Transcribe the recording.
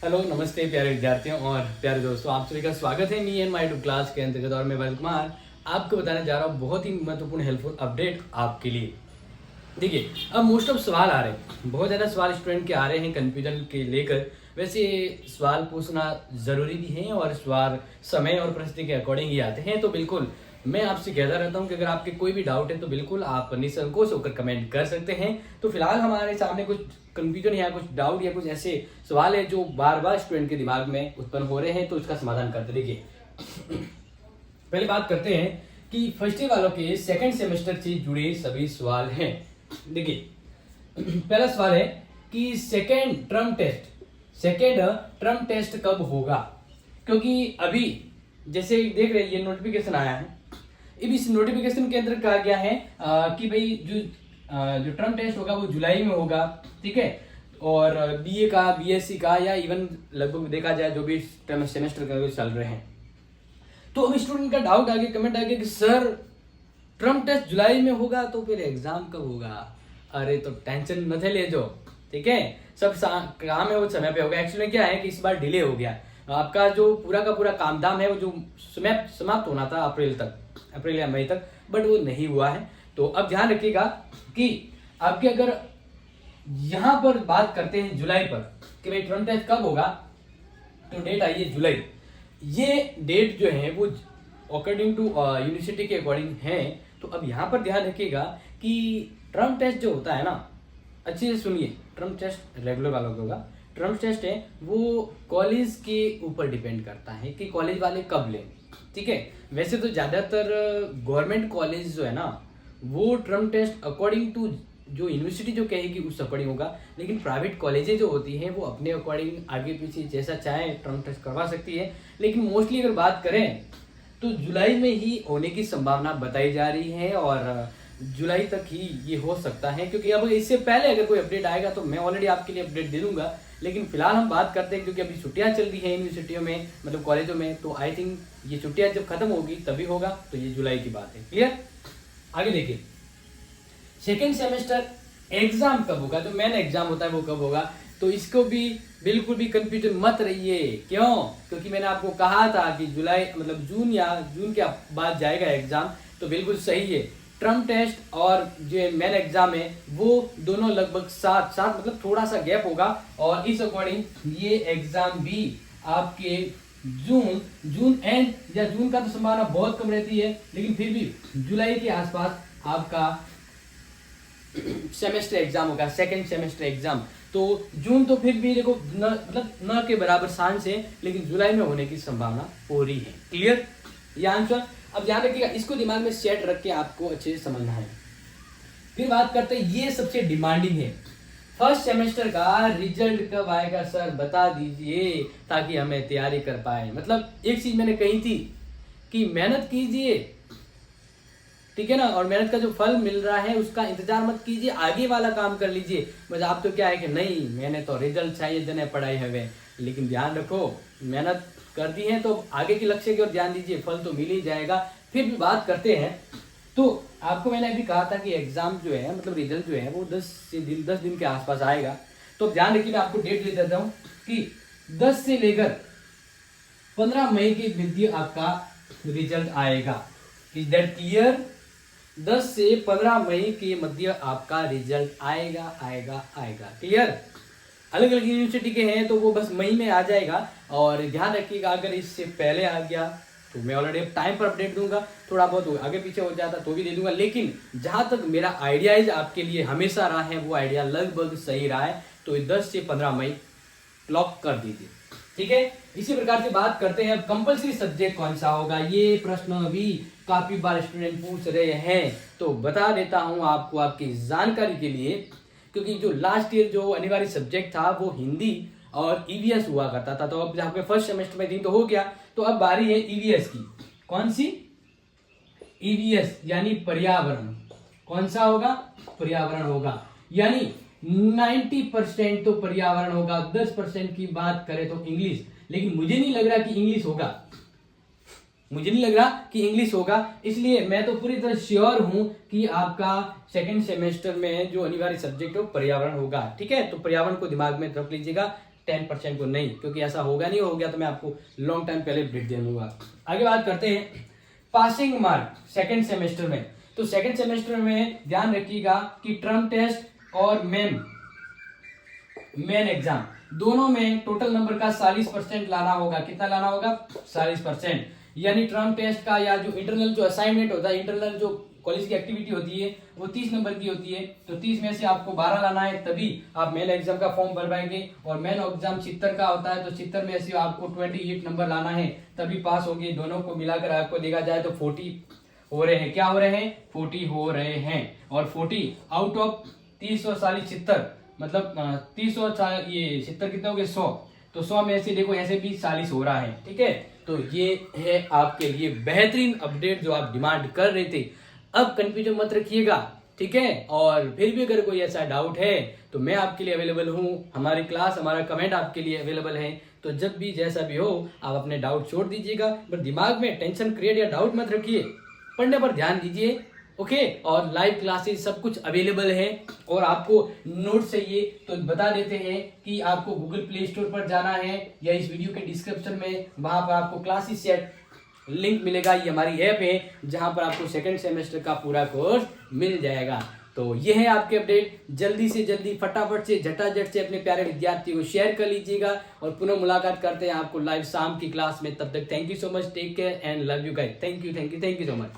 Hello नमस्ते प्यारे विद्यार्थियों और प्यारे दोस्तों, आप सभी का स्वागत है me and my to class के अंतर्गत। और मैं वैल कुमार आपको बताने जा रहा हूँ बहुत ही महत्वपूर्ण हेल्पफुल अपडेट आपके लिए। देखिए, अब मोस्ट ऑफ सवाल आ रहे हैं, बहुत ज़्यादा सवाल स्टूडेंट के आ रहे हैं कन्फ्यूजन के लेकर। वैसे सवाल पूछना ज़रूरी भी है और सवाल समय और परिस्थिति के अकॉर्डिंग ही आते हैं। तो बिल्कुल मैं आपसे कहता रहता हूं कि अगर आपके कोई भी डाउट है तो बिल्कुल आप निसंकोच होकर कमेंट कर सकते हैं। तो फिलहाल हमारे सामने कुछ कंफ्यूजन या कुछ डाउट या कुछ ऐसे सवाल है जो बार बार स्टूडेंट के दिमाग में उत्पन्न हो रहे हैं, तो इसका समाधान करते। देखिए, पहले बात करते हैं कि फर्स्ट ईयर वालों के सेकंड सेमेस्टर से जुड़े सभी सवाल हैं। देखिए, पहला सवाल है कि सेकंड टर्म टेस्ट कब होगा, क्योंकि अभी जैसे देख रहे हैं ये नोटिफिकेशन आया है। अब इस नोटिफिकेशन के अंदर कहा गया है कि भाई जो टर्म टेस्ट होगा वो जुलाई में होगा, ठीक है। और बीए का, बीएससी का या इवन लगभग देखा जाए जो भी सेमेस्टर का चल रहे हैं। तो अब स्टूडेंट का डाउट आ गया, कमेंट आ गया कि सर टर्म टेस्ट जुलाई में होगा तो फिर एग्जाम कब होगा। अरे तो टेंशन न ले जो, ठीक है, सब काम है वो समय पे होगा। एक्चुअली क्या है कि इस बार डिले हो गया, आपका जो पूरा का पूरा काम धाम है वो जो समाप्त होना था अप्रैल या मई तक, बट वो नहीं हुआ है। तो अब ध्यान रखिएगा कि आपके अगर यहां पर बात करते हैं जुलाई पर कि भाई टर्म टेस्ट कब होगा, तो डेट आई है जुलाई। ये डेट जो है वो अकॉर्डिंग टू यूनिवर्सिटी के अकॉर्डिंग है। तो अब यहाँ पर ध्यान रखिएगा कि टर्म टेस्ट जो होता है ना, अच्छे से सुनिए, टर्म टेस्ट रेगुलर वालों का होगा। टर्म टेस्ट है वो कॉलेज के ऊपर डिपेंड करता है कि कॉलेज वाले कब लें, ठीक है। वैसे तो ज़्यादातर गवर्नमेंट कॉलेज जो है ना वो टर्म टेस्ट अकॉर्डिंग टू जो यूनिवर्सिटी जो कहेगी उस अकॉर्डिंग होगा, लेकिन प्राइवेट कॉलेजें जो होती हैं वो अपने अकॉर्डिंग आगे पीछे जैसा चाहे टर्म टेस्ट करवा सकती है। लेकिन मोस्टली अगर बात करें तो जुलाई में ही होने की संभावना बताई जा रही है और जुलाई तक ही ये हो सकता है, क्योंकि अब इससे पहले अगर कोई अपडेट आएगा तो मैं ऑलरेडी आपके लिए अपडेट दे दूंगा। लेकिन फिलहाल हम बात करते हैं क्योंकि अभी छुट्टियां चल रही हैं यूनिवर्सिटियों में, मतलब कॉलेजों में, तो आई थिंक ये छुट्टियां जब खत्म होगी तभी होगा। तो ये जुलाई की बात है, क्लियर। आगे देखिए, सेकेंड सेमेस्टर एग्जाम कब होगा, जो मेन एग्जाम होता है वो कब होगा। तो इसको भी बिल्कुल भी कंफ्यूजन मत रहिए। क्यों? क्योंकि मैंने आपको कहा था कि जुलाई मतलब जून के बाद जाएगा एग्जाम, तो बिल्कुल सही है। टर्म टेस्ट और जो मेन एग्जाम है वो दोनों लगभग साथ मतलब थोड़ा सा गैप होगा, और इस अकॉर्डिंग ये एग्जाम भी आपके जून एंड या जून का तो संभावना बहुत कम रहती है, लेकिन फिर भी जुलाई के आसपास आपका सेमेस्टर एग्जाम होगा, सेकंड सेमेस्टर एग्जाम। तो जून तो फिर भी देखो न के बराबर चांस है, लेकिन जुलाई में होने की संभावना हो रही है। क्लियर ये आंसर। अब ध्यान रखिएगा, इसको दिमाग में सेट रख के आपको अच्छे से समझना है। फिर बात करते हैं, ये सबसे डिमांडिंग है, फर्स्ट सेमेस्टर का रिजल्ट कब आएगा सर बता दीजिए ताकि हमें तैयारी कर पाए। मतलब एक चीज मैंने कही थी कि मेहनत कीजिए, ठीक है ना, और मेहनत का जो फल मिल रहा है उसका इंतजार मत कीजिए, आगे वाला काम कर लीजिए। बस आप तो क्या है कि नहीं मैंने तो रिजल्ट चाहिए जने पढ़ाई हवे, लेकिन ध्यान रखो मेहनत कर दी है तो आगे के लक्ष्य की ओर ध्यान दीजिए, फल तो मिल ही जाएगा। फिर भी बात करते हैं, तो आपको मैंने अभी कहा था कि एग्जाम जो है मतलब रिजल्ट जो है वो 10 दिन के आसपास आएगा। तो ध्यान रखिए, मैं आपको डेट दे देता हूँ कि 10 से लेकर 15 मई के मध्य आपका रिजल्ट आएगा। Is that clear? 10 से 15 मई के मध्य आपका रिजल्ट आएगा। क्लियर? अलग अलग यूनिवर्सिटी के हैं तो वो बस मई में आ जाएगा। और ध्यान रखिएगा अगर इससे पहले आ गया तो मैं ऑलरेडी टाइम पर अपडेट दूंगा, थोड़ा बहुत आगे पीछे हो जाता तो भी दे दूंगा। लेकिन जहां तक मेरा आइडियाज आपके लिए हमेशा रहा है वो आइडिया लगभग सही रहा है, तो 10 से 15 मई लॉक कर दीजिए, ठीक है। इसी प्रकार से बात करते हैं, अब कंपलसरी सब्जेक्ट कौन सा होगा, ये प्रश्न भी काफी बार स्टूडेंट पूछ रहे हैं, तो बता देता हूं आपको आपकी जानकारी के लिए। क्योंकि जो लास्ट ईयर जो अनिवार्य सब्जेक्ट था वो हिंदी और ईवीएस हुआ करता था, तो अब आपके फर्स्ट सेमेस्टर में 3 तो हो गया, तो अब बारी है ईवीएस की। कौन सी? ईवीएस यानी पर्यावरण। कौन सा होगा? पर्यावरण होगा, यानी 90% तो पर्यावरण होगा, 10% की बात करें तो इंग्लिश। लेकिन मुझे नहीं लग रहा कि इंग्लिश होगा, इसलिए मैं तो पूरी तरह श्योर हूं कि आपका सेकंड सेमेस्टर में जो अनिवार्य सब्जेक्ट है वो पर्यावरण होगा, ठीक है। तो पर्यावरण को दिमाग में रख लीजिएगा, 10% को नहीं, क्योंकि ऐसा होगा नहीं, हो गया तो मैं आपको लॉन्ग टाइम पहले अपडेट दे दूंगा। आगे बात करते हैं पासिंग मार्क सेकेंड सेमेस्टर में। तो सेकेंड सेमेस्टर में ध्यान रखिएगा कि टर्म टेस्ट और मेन एग्जाम दोनों में टोटल नंबर का 40% लाना होगा। कितना लाना होगा? 40%। यानी टर्म टेस्ट का या जो इंटरनल जो असाइनमेंट होता है, इंटरनल जो कॉलेज की एक्टिविटी होती है वो 30 नंबर की होती है, तो 30 में से आपको 12 लाना है, तभी आप मेन एग्जाम का फॉर्म भर पाएंगे। और मेन एग्जाम 70 का होता है, तो 70 में से आपको 28 नंबर लाना है, तभी पास होंगे। दोनों को मिलाकर आपको देखा जाए तो 40 हो रहे हैं। क्या हो रहे हैं? 40 हो रहे हैं। और 40 आउट ऑफ 30 और 70, मतलब 30 और ये 70 कितने हो गए? 100। तो 100 में से देखो ऐसे भी 40 हो रहा है। ठीक है, तो ये है आपके लिए बेहतरीन अपडेट जो आप डिमांड कर रहे थे। अब कंफ्यूजन मत रखिएगा, ठीक है। और फिर भी अगर कोई ऐसा डाउट है तो मैं आपके लिए अवेलेबल हूँ। हमारी क्लास, हमारा कमेंट आपके लिए अवेलेबल है। तो जब भी जैसा भी हो आप अपने डाउट छोड़ दीजिएगा, पर दिमाग में टेंशन क्रिएट या डाउट मत रखिए, पढ़ने पर ध्यान दीजिए। ओके, और लाइव क्लासेस सब कुछ अवेलेबल है। और आपको नोट चाहिए तो बता देते हैं कि आपको गूगल प्ले स्टोर पर जाना है या इस वीडियो के डिस्क्रिप्शन में, वहां पर आपको क्लासेस सेट लिंक मिलेगा। ये हमारी ऐप है जहां पर आपको सेकंड सेमेस्टर का पूरा कोर्स मिल जाएगा। तो ये है आपके अपडेट। जल्दी से जल्दी फटाफट से झटाझट से अपने प्यारे विद्यार्थियों को शेयर कर लीजिएगा। और पुनः मुलाकात करते हैं आपको लाइव शाम की क्लास में। तब तक thank you so much, take care and love you guys. Thank you so much.